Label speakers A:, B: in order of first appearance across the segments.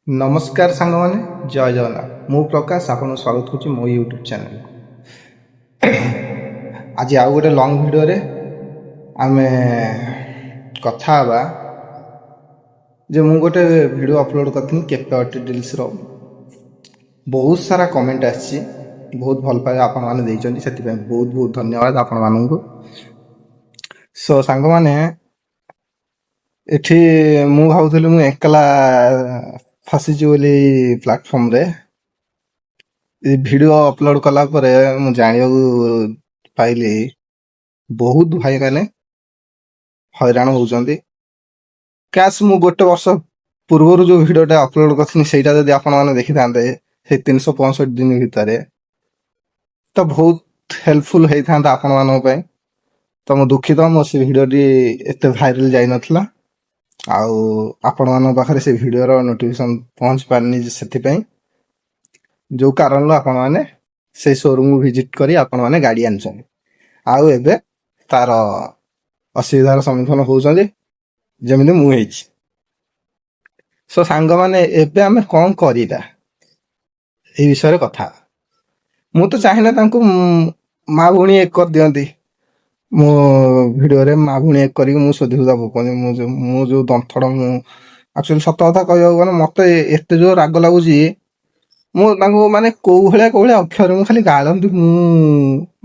A: नमस्कार सांग मैंने जय जगन्नाथ मु प्रकाश आपन स्वागत करुच्ची मो यूट्यूब चैनल। आज आउ गोटे लंग वीडियो रे आमे कथा हवा जे मु गोटे वीडियो अपलोड करथि केपीआरटी डील्स रो बहुत सारा कमेंट आछि, बहुत भल पाए आपन माने देइचंती, सेति पे बहुत बहुत धन्यवाद आपन माननकु। सो सांग माने एठी मु भावथले मु एकला फसीची बोली प्लेटफॉर्म रे वीडियो अपलोड कला परे मु जानियो पाइली बहुत भाई माने हैरान होउचंती। कैश मु गोटे वर्ष पूर्व जो वीडियोटा अपलोड करथिनी सेटा जदि आपन माने देखि थांते से 365 दिन भितरे तो बहुत हेल्पफुल हेई थांता आपन मानो पे। तो मु दुखित मो से वीडियो टी एते वायरल जाई नथला आउ आपण मानो पाखरे से वीडियो रो नोटिफिकेशन पहुंच पारनी सेति पे जो कारण लो आपण माने से शोरूम विजिट करी आपण माने गाड़ी आनछन आउ एबे तार असुविधार सम्मुखीन होउछंती जेमिति मु हेछि। सो सांग माने एबे आमे कोन करिता ए विषय कथा मु तो चाहिना तांको मा भुणी एक कर दियंती मो वीडियो रे मा भुणी एक करी मु सोधि सुधा पकोनी मु जो दंथड़ मु एक्चुअली सत कथा कहयो गने मते एते जो राग लागुची मु तांको माने को भले अक्षर मु खाली गालंती मु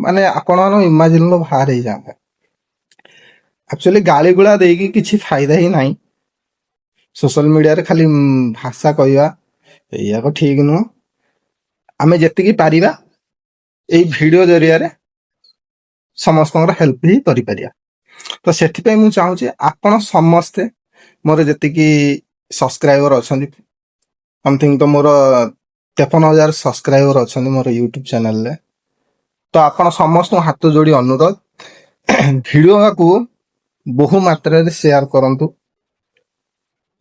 A: माने आपण मानो इमेजिन लो बाहर ही जांता। एक्चुअली गाली गुला देकी किछि फायदा ही नाही। सोशल मीडिया रे खाली भाषा कहवा एया को ठीक नु आमे जति की पारिबा एई वीडियो जरिया रे समस्तंगर हेल्प ही करि परिया। तो सेति पे मु चाहू जे आपण समस्ते मोर जति की सब्सक्राइबर अछंती समथिंग तो मोर 53,000 सब्सक्राइबर अछंती मोर यूट्यूब चैनल रे। तो आपण समस्त हाथ जोड़ी अनुरोध वीडियो को बहु मात्रा रे शेयर करंतु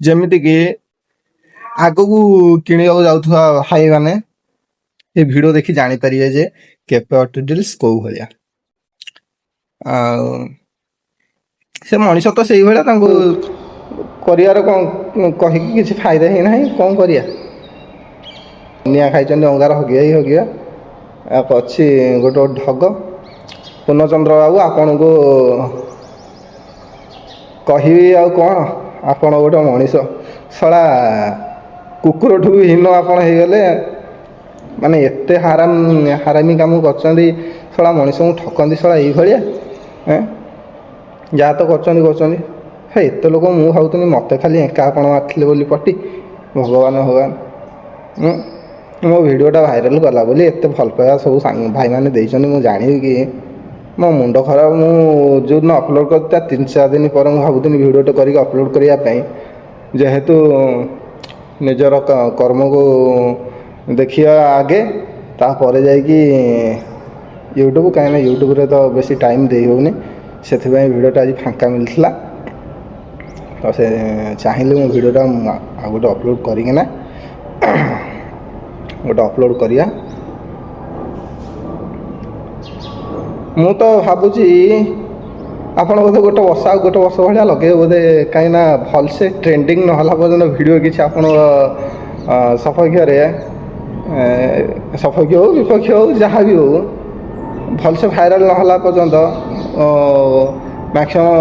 A: जेमिति कि आगो को किनियो जाउथवा भाई माने ए वीडियो देखि जानि परिबे जे केपीआरटी डील्स को भलिया से मनीष तो सेही भला तांको करियार कोन कहि किछि फायदा ही नाही कोन करिया निया खाइचंदी अंगार हगिया आप अच्छी गोटे ढग पूर्णचंद्र बाबू आपण को कहि आ कोन आपण गोटे मनीष सला कुकुर ठु हीन आपण हे गले माने एते हरामी काम करचंदी सला मनीष को ठकंदी सला एई भलिया जा तो करचंदी हे एते लोक मु भाउतनी मते खाली एका आपण आथिले बोली पट्टी भगवान मो वीडियोटा वायरल कला बोली एते भल पाया सब भाई माने देइछन मु जानि कि मो मुंड खराब मु जो न अपलोड करता 3-4 दिन पर मु भाबुतनी वीडियोटा करी अपलोड करिया पई जेहेतु निजर कर्म को देखिया आगे ता परे जाई कि यूट्यूब कहीं यूट्यूब रे तो बेसी टाइम दे होनी से वीडियोटा आज फांका मिलता तो से चाहिए मो वीडियोटा आ गोटे अपलोड करिना गोटे अपलोड करिया मु तो भावुची आपण बोधे गोटे वर्ष भाया लगे बोधे कहीं भल से ट्रेंडिंग नहला पर्यटन वीडियो किसी आप सपक्ष हो विपक्ष हो जहाँ भी हो भल से भाइराल नहला पर्यंत मैक्सिमम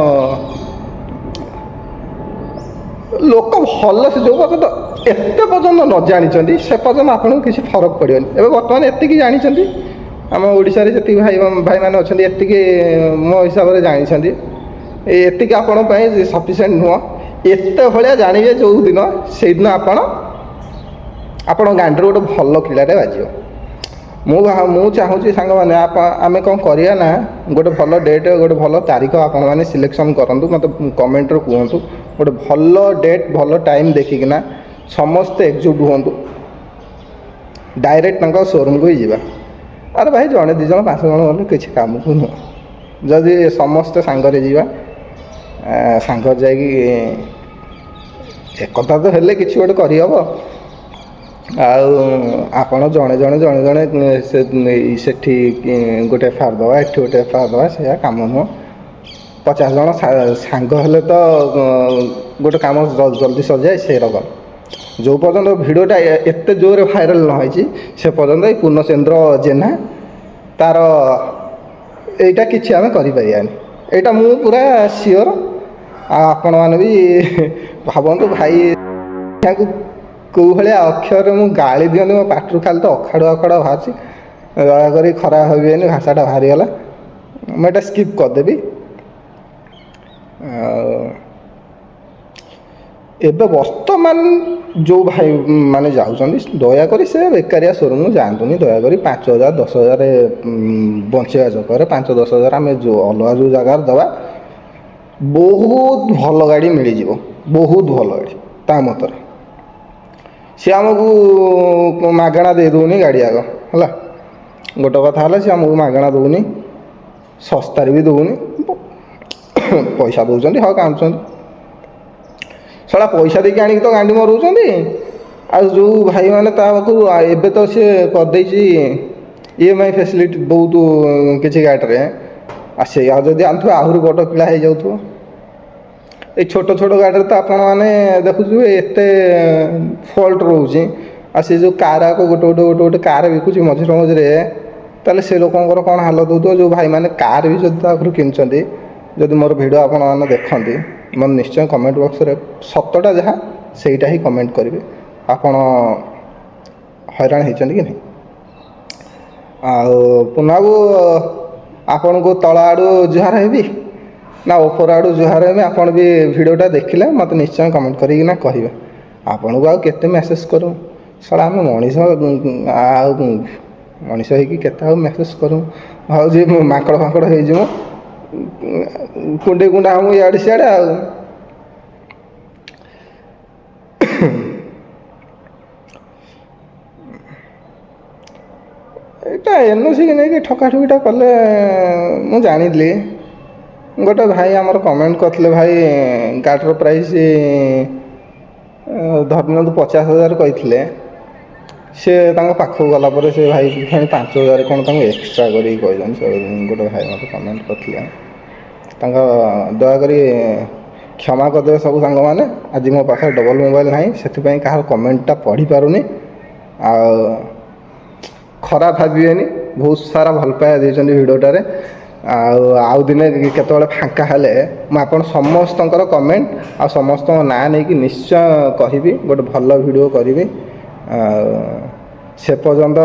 A: लोक भल से जो पर्यटन एत पर्यटन न जानी से पर्यटन आपको किसी फरक पड़े एवं बर्तमान एति जानी आम ओडिशा रे जति भाई माने अछंती एति मो हिसाब से जानी एति आपण पई सफिशिएंट नुह एते भलिया जानिबे जो दिन से दिन आपण गांडर गोटे भल किलाटे बाजियो मु चाहूँगी सांग मैंने आम कौन करिया ना गोटे भल डेट गोटे भल तारीख आपण मैंने सिलेक्शन करंतु मत कमेंट रे कहतु गोटे भल डेट भल टाइम देखिकिना समस्ते एकजुट हुंतु डायरेक्ट तांका शोरूम को ही जीवा। अरे भाई जड़े 2 जन 5 जन गले किसी काम को नुह जदि समस्ते सांगरे जीवा सांग जाकि एकता तो हेले किसी गोटे करहब आपण जड़े से गोटे फार दवा एठी गोटे फार दवा से काम नुह 50 जन सांग हेले तो गोटे काम जल्दी सर जाए से रकम ଯେଉଁ ପର୍ଯ୍ୟନ୍ତ ଭିଡ଼ିଓଟା ଏତେ ଜୋରରେ ଭାଇରାଲ୍ ନ ହେଇଛି ସେ ପର୍ଯ୍ୟନ୍ତ ଏଇ ପୂର୍ଣ୍ଣଚନ୍ଦ୍ର ଜେନା ତାର ଏଇଟା କିଛି ଆମେ କରିପାରିବାନି, ଏଇଟା ମୁଁ ପୁରା ସିଓର। ଆଉ ଆପଣମାନେ ବି ଭାବନ୍ତୁ ଭାଇ ତାଙ୍କୁ କେଉଁ ଭଳିଆ ଅକ୍ଷରରେ ମୁଁ ଗାଳି ଦିଅନ୍ତି, ମୋ ପାଟିରୁ ଖାଲି ତ ଅଖାଡ଼ୁଆ ଅଖାଡ଼ୁଆ ବାହାରୁଛି। ଦୟାକରି ଖରାପ ଭାବିବେନି, ଭାଷାଟା ବାହାରିଗଲା, ମୁଁ ଏଇଟା ସ୍କିପ୍ କରିଦେବି। ଆଉ ଏବେ ବର୍ତ୍ତମାନ ଯେଉଁ ଭାଇମାନେ ଯାଉଛନ୍ତି ଦୟାକରି ସେ ବେକାରିଆ ସୋରୁମ୍ ଯାଆନ୍ତୁନି। ଦୟାକରି 5,000 10,000 ବଞ୍ଚେଇବା ଚକରରେ 5-10,000 ଆମେ ଯେଉଁ ଅଲଗା ଯେଉଁ ଜାଗାରେ ଦେବା, ବହୁତ ଭଲ ଗାଡ଼ି ମିଳିଯିବ, ବହୁତ ଭଲ ଗାଡ଼ି ତା ମତରେ। ସେ ଆମକୁ ମାଗଣା ଦେଇ ଦେଉନି ଗାଡ଼ି ଆଗ ହେଲା, ଗୋଟେ କଥା ହେଲା ସେ ଆମକୁ ମାଗଣା ଦେଉନି, ଶସ୍ତାରେ ବି ଦେଉନି, ପଇସା ଦେଉଛନ୍ତି ହଁ କାନ୍ଦୁଛନ୍ତି। ଶଳା ପଇସା ଦେଇକି ଆଣିକି ତ ଗାଣ୍ଡି ମରଉଛନ୍ତି। ଆଉ ଯେଉଁ ଭାଇମାନେ ତା ପାଖରୁ ଏବେ ତ ସେ କରିଦେଇଛି EMI ଫ୍ୟାସିଲିଟି ବହୁତ କିଛି ଗାଡ଼ିରେ, ଆଉ ସେଇଆ ଯଦି ଆଣୁଥିବ ଆହୁରି ବଡ଼ ପିଲା ହେଇଯାଉଥିବ। ଏଇ ଛୋଟ ଛୋଟ ଗାଡ଼ିରେ ତ ଆପଣମାନେ ଦେଖୁଥିବେ ଏତେ ଫଲ୍ଟ ରହୁଛି। ଆଉ ସେ ଯେଉଁ କାର୍ ଆଗ ଗୋଟେ କାର୍ ବିକୁଛି ମଝିରେ ମଝିରେ, ତାହେଲେ ସେ ଲୋକଙ୍କର କ'ଣ ହାଲତ ହେଉଥିବ। ଯେଉଁ ଭାଇମାନେ କାର୍ ବି ଯଦି ତା ପାଖରୁ କିଣୁଛନ୍ତି, ଯଦି ମୋର ଭିଡ଼ିଓ ଆପଣମାନେ ଦେଖନ୍ତି, ମୋର ନିଶ୍ଚୟ କମେଣ୍ଟ ବକ୍ସରେ ସତଟା ଯାହା ସେଇଟା ହିଁ କମେଣ୍ଟ କରିବେ, ଆପଣ ହଇରାଣ ହେଇଛନ୍ତି କି ନାହିଁ। ଆଉ ପୁନାକୁ ଆପଣଙ୍କୁ ତଳ ଆଡ଼ୁ ଜୁହାର ହେବି ନା ଉପର ଆଡ଼ୁ ଜୁହାର ହେବି, ଆପଣ ବି ଭିଡ଼ିଓଟା ଦେଖିଲେ ମୋତେ ନିଶ୍ଚୟ କମେଣ୍ଟ କରିକିନା କହିବେ। ଆପଣଙ୍କୁ ଆଉ କେତେ ମେସେଜ୍ କରୁ, ଶଳା ଆମେ ମଣିଷ, ଆଉ ମଣିଷ ହେଇକି କେତେ ଆଉ ମେସେଜ୍ କରୁ। ଭାବୁଛି ମାଙ୍କଡ଼ ଫାଙ୍କଡ଼ ହେଇଯିବ, କୁଣ୍ଡେଇ କୁଣ୍ଡା ହମୁ ଇଆଡ଼େ ସିଆଡ଼େ। ଆଉ ଏଇଟା NOC କି ନେଇକି ଠକାଠକିଟା କଲେ ମୁଁ ଜାଣିଲି। ଗୋଟେ ଭାଇ ଆମର କମେଣ୍ଟ କରିଥିଲେ, ଭାଇ ଗାଡ଼ିର ପ୍ରାଇସ୍ ଧରିନିଅନ୍ତୁ 50,000 କହିଥିଲେ, ସେ ତାଙ୍କ ପାଖକୁ ଗଲା ପରେ ସେ ଭାଇ ପୁଣି 5,000 କ'ଣ ତାଙ୍କୁ ଏକ୍ସଟ୍ରା କରିକି କହିଛନ୍ତି। ସେ ଗୋଟେ ଭାଇ ମୋତେ କମେଣ୍ଟ କରିଥିଲେ, ତାଙ୍କ ଦୟାକରି କ୍ଷମା କରିଦେବେ ସବୁ ସାଙ୍ଗମାନେ। ଆଜି ମୋ ପାଖରେ ଡବଲ୍ ମୋବାଇଲ୍ ନାହିଁ, ସେଥିପାଇଁ କାହାର କମେଣ୍ଟଟା ପଢ଼ିପାରୁନି। ଆଉ ଖରାପ ଭାବିବେନି, ବହୁତ ସାରା ଭଲ ପାଇବା ଦେଇଛନ୍ତି ଭିଡ଼ିଓଟାରେ। ଆଉ ଦିନେ କେତେବେଳେ ଫାଙ୍କା ହେଲେ ମୁଁ ଆପଣ ସମସ୍ତଙ୍କର କମେଣ୍ଟ ଆଉ ସମସ୍ତଙ୍କ ନାଁ ନେଇକି ନିଶ୍ଚୟ କହିବି, ଗୋଟେ ଭଲ ଭିଡ଼ିଓ କରିବି। ଆଉ ସେ ପର୍ଯ୍ୟନ୍ତ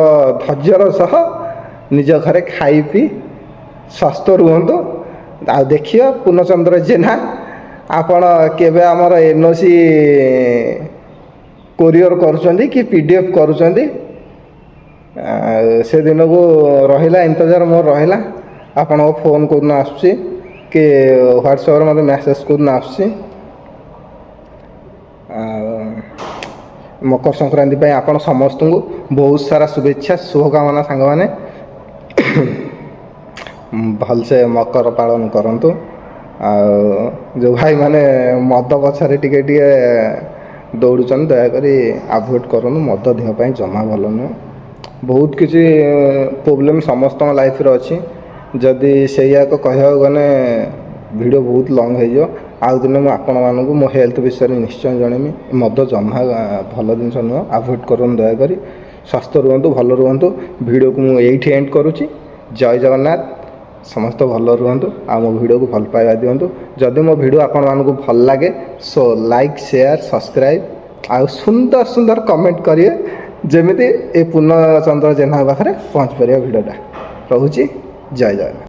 A: ଧୈର୍ଯ୍ୟର ସହ ନିଜ ଘରେ ଖାଇ ପିଇ ସ୍ୱସ୍ଥ ରୁହନ୍ତୁ। ଆଉ ଦେଖିବା ପୂର୍ଣ୍ଣଚନ୍ଦ୍ର ଜେନା ଆପଣ କେବେ ଆମର NOC କୋରିଅର୍ କରୁଛନ୍ତି କି PDF କରୁଛନ୍ତି। ସେ ଦିନକୁ ରହିଲା ଇନ୍ତଜାର ମୋର ରହିଲା। ଆପଣଙ୍କ ଫୋନ୍ କେଉଁଦିନ ଆସୁଛି କି ହ୍ୱାଟ୍ସଆପ୍ରେ ମୋତେ ମେସେଜ୍ କେଉଁଦିନ ଆସୁଛି। ମକର ସଂକ୍ରାନ୍ତି ପାଇଁ ଆପଣ ସମସ୍ତଙ୍କୁ ବହୁତ ସାରା ଶୁଭେଚ୍ଛା, ଶୁଭକାମନା ସାଙ୍ଗମାନେ। ଭଲସେ ମକର ପାଳନ କରନ୍ତୁ। ଆଉ ଯେଉଁ ଭାଇମାନେ ମଦ ପଛରେ ଟିକେ ଦୌଡ଼ୁଛନ୍ତି, ଦୟାକରି ଆଭଏଡ଼୍ କରନ୍ତୁ। ମଦ ଦେହ ପାଇଁ ଜମା ଭଲ ନୁହେଁ। ବହୁତ କିଛି ପ୍ରୋବ୍ଲେମ୍ ସମସ୍ତଙ୍କ ଲାଇଫ୍ରେ ଅଛି। ଯଦି ସେଇଆକୁ କହିବାକୁ ଗଲେ ଭିଡ଼ିଓ ବହୁତ ଲଙ୍ଗ୍ ହେଇଯିବ। ଆଉ ଦିନେ ମୁଁ ଆପଣମାନଙ୍କୁ ମୋ ହେଲ୍ଥ ବିଷୟରେ ନିଶ୍ଚୟ ଜଣେଇବି। ମଦ ଜମା ଭଲ ଜିନିଷ ନୁହେଁ, ଆଭଏଡ଼୍ କରନ୍ତୁ ଦୟାକରି। ସ୍ୱାସ୍ଥ୍ୟ ରୁହନ୍ତୁ, ଭଲ ରୁହନ୍ତୁ। ଭିଡ଼ିଓକୁ ମୁଁ ଏଇଠି ଏଣ୍ଡ କରୁଛି। ଜୟ ଜଗନ୍ନାଥ, ସମସ୍ତେ ଭଲ ରୁହନ୍ତୁ। ଆଉ ମୋ ଭିଡ଼ିଓକୁ ଭଲ ପାଇବା ଦିଅନ୍ତୁ। ଯଦି ମୋ ଭିଡ଼ିଓ ଆପଣମାନଙ୍କୁ ଭଲ ଲାଗେ ସୋ ଲାଇକ୍, ସେୟାର, ସବସ୍କ୍ରାଇବ୍ ଆଉ ସୁନ୍ଦର ସୁନ୍ଦର କମେଣ୍ଟ କରିବେ, ଯେମିତି ଏ ପୂର୍ଣ୍ଣଚନ୍ଦ୍ର ଜେନାଙ୍କ ପାଖରେ ପହଞ୍ଚି ପାରିବ ଭିଡ଼ିଓଟା। ରହୁଛି, ଜୟ ଜଗନ୍ନାଥ।